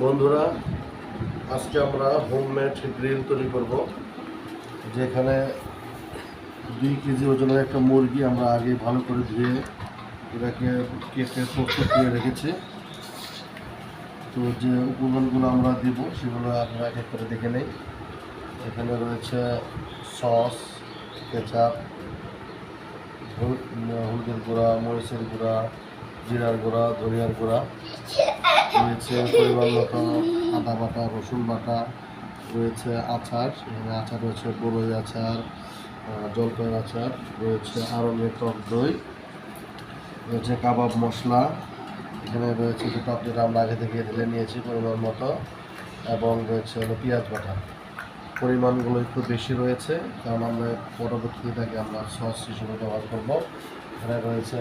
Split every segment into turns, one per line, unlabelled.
বন্ধুরা, আজকে আমরা হোমমেড গ্রিল তৈরি করব। যেখানে 2 কেজি ওজনের একটা মুরগি আমরা আগে ভালো করে ধুয়ে এটাকে কেটে প্রস্তুত করে রেখেছি। তো যে উপকরণগুলো আমরা দেব সেগুলো আপনারা এক এক করে দেখে নেই। এখানে রয়েছে সস, কেচাপ, হলুদের গুঁড়া, মরিচের গুঁড়া, জিরার গুঁড়া, ধনিয়ার গুঁড়া, রয়েছে পরিমাণ মতো আদা বাটা, রসুন বাটা, রয়েছে আচার। এখানে আচার রয়েছে বরই আচার, জলপাইয়ের আচার, রয়েছে আড়ঙের টক দই, রয়েছে কাবাব মশলা, এখানে রয়েছে যে টক দইটা আমরা আগে থেকে ঢেলে নিয়েছি পরিমাণ মতো, এবং রয়েছে হলো পেঁয়াজ বাটা। পরিমাণগুলো একটু বেশি রয়েছে কারণ আমরা পরবর্তীতে এটাকে আমরা সস হিসেবে ব্যবহার করব। এখানে রয়েছে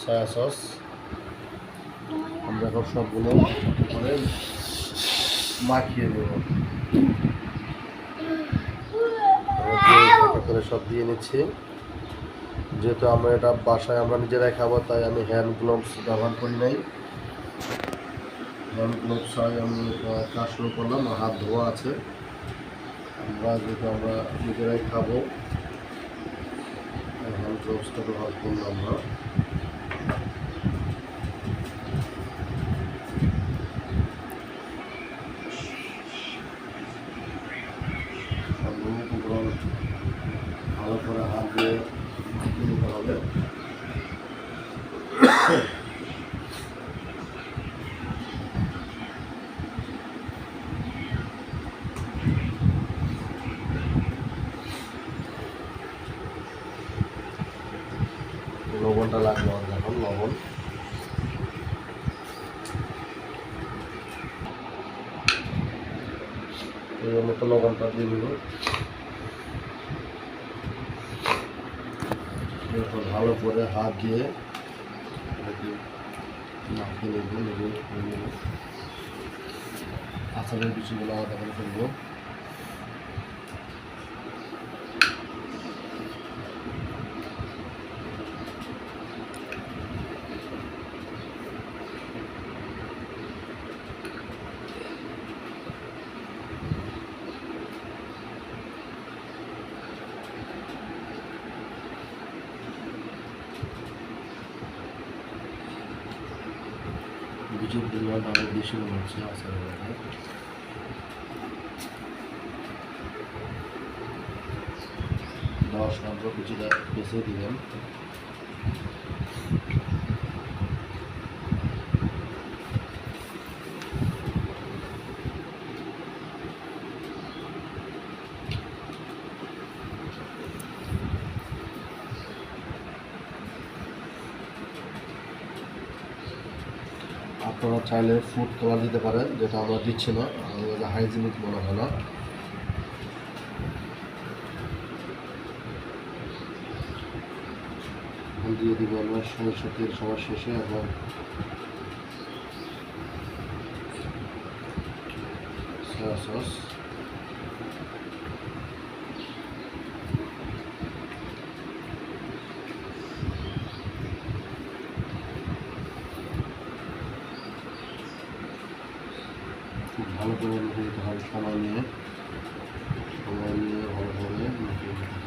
সয়া সস। আমরা এখন সবগুলো করে মাখিয়ে নেব। করে সব দিয়ে নিচ্ছি। যেহেতু আমরা এটা বাসায় আমরা নিজেরাই খাবো, তাই আমি হ্যান্ড গ্লোভস ব্যবহার করি নাই। হ্যান্ড গ্লোভস আমি কাজ শুরু করলাম, হাত ধোয়া আছে। আমরা যেহেতু আমরা নিজেরাই খাবো, হ্যান্ড গ্লোভসটা ব্যবহার করলাম না। ভালো করে হাত দিয়ে নিতে হবে। লবণটা লাগবে এখন লবণ। এই মতো লবণটা দিয়ে দেব। ভালো করে হাত দিয়ে মাখিয়ে নেব। আচারের বিষয়গুলো আলাদা করে ফেলবো। বিচুর পরিমাণটা অনেক বেশি মনে হচ্ছে আচারের মধ্যে। কিছুটা বেছে দিবেন। আপনারা চাইলে ফুড কালার দিতে পারেন, যেটা আমরা দিচ্ছি না, আমাদের হাইজিনিক মনে হয় না। দিয়ে দিব আমরা সরষের তেল সবার শেষে, এবং সয়া সস। খুব ভালো করে মেখে দিতে হবে, সময় নিয়ে ভালোভাবে মেখে দিতে হবে।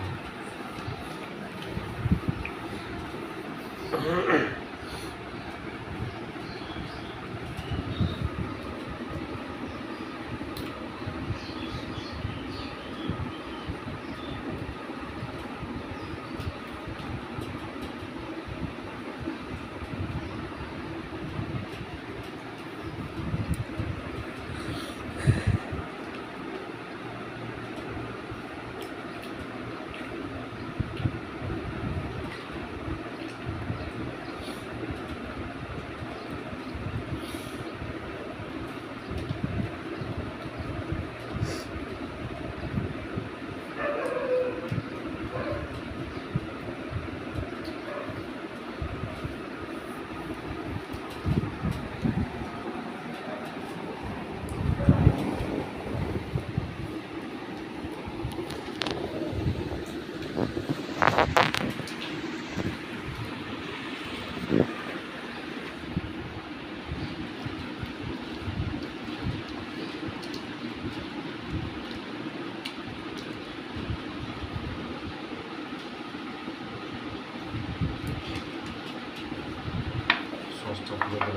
এখন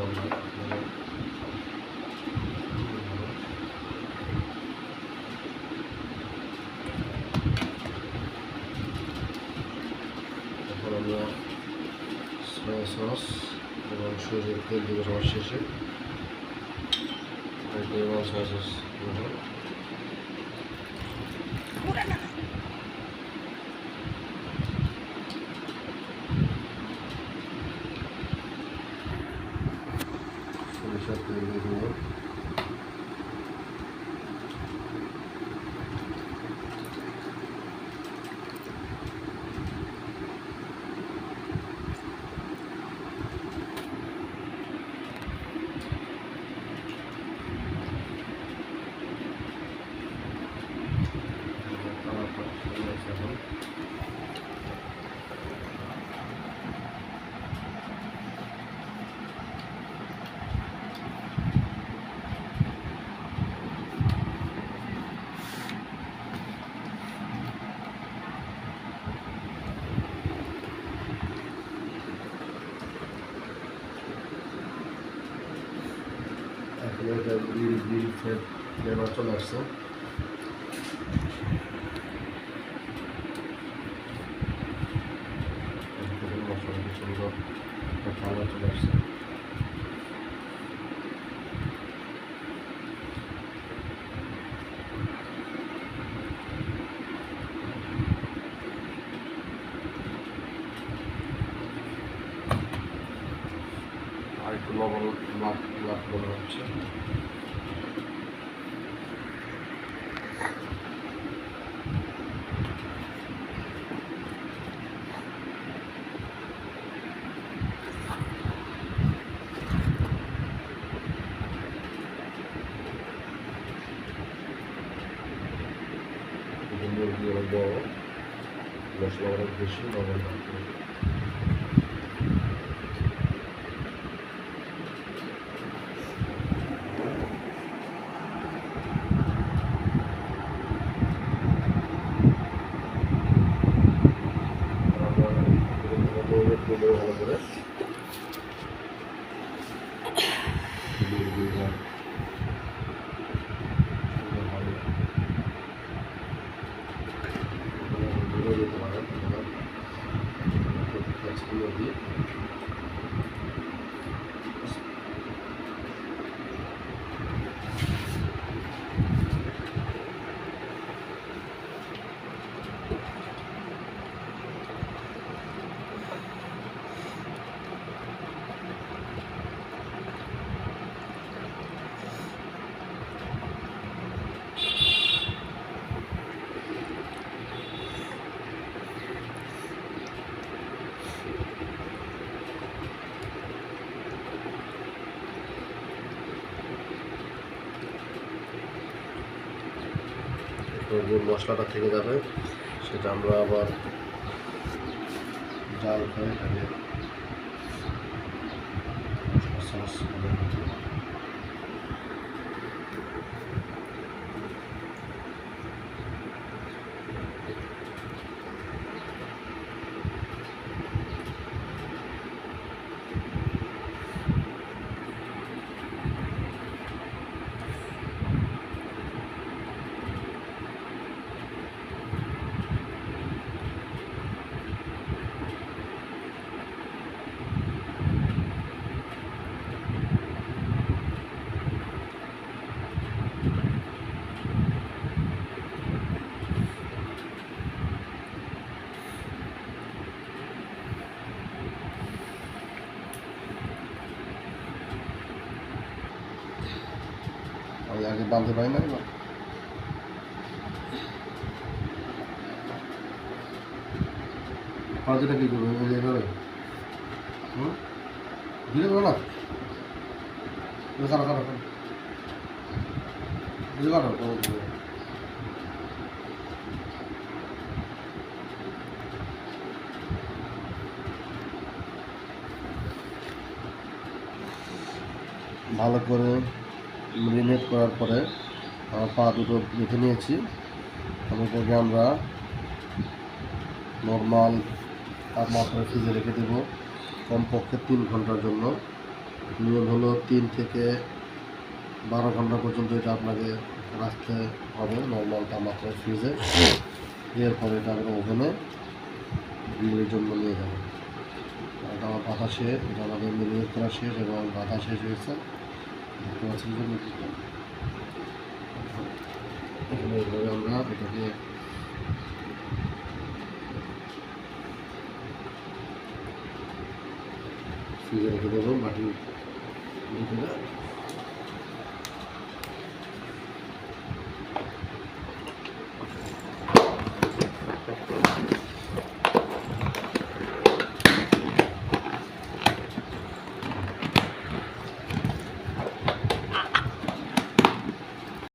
আমরা সয়া সস এবং সরিষার তেল দেবো সবার শেষে। সয়া সস সরিষার তেল দিয়ে দেবো। এখন এটা গ্রিল ফ্লেভার চলে আসছে। মশলা সুন্দর কালার চলে আসছে। আর একটু লবণ মনে হচ্ছে। মুরগি অনেক বড়, মশলা অনেক বেশি, লবণ ভালো করে দিতে পারেন। দিয়ে যে মশলাটা থেকে যাবে সেটা আমরা আবার জাল করে এখানে সস আমি আগে বাঁধতে পারি না। পাঁচটা কী করবে এইভাবে ধীরে করো না, কাটো কাটো ধীরে কাটো। ভালো করে মেরিনেট করার পরে আমার পা দুটো বেঁধে নিয়েছি। তারপরে আমরা নর্মাল তাপমাত্রায় ফ্রিজে রেখে দেবো কমপক্ষে 3 ঘন্টার জন্য। নিয়ম হলো 3 থেকে 12 ঘন্টা পর্যন্ত এটা আপনাকে রাখতে হবে নর্মাল তাপমাত্রায় ফ্রিজে। এরপরে এটা আমরা ওভেনে গ্রিলের জন্য নিয়ে যাবো। এটা আমার বাতাসে এটা আমাদের মেরিনেট করা শেষ এবং বাতাস শেষ হয়েছে, দেখতে পাচ্ছেন যে এখানে এইভাবে আমরা এটাকে ফ্রিজে রেখে দেবো মাটির ভিতরে।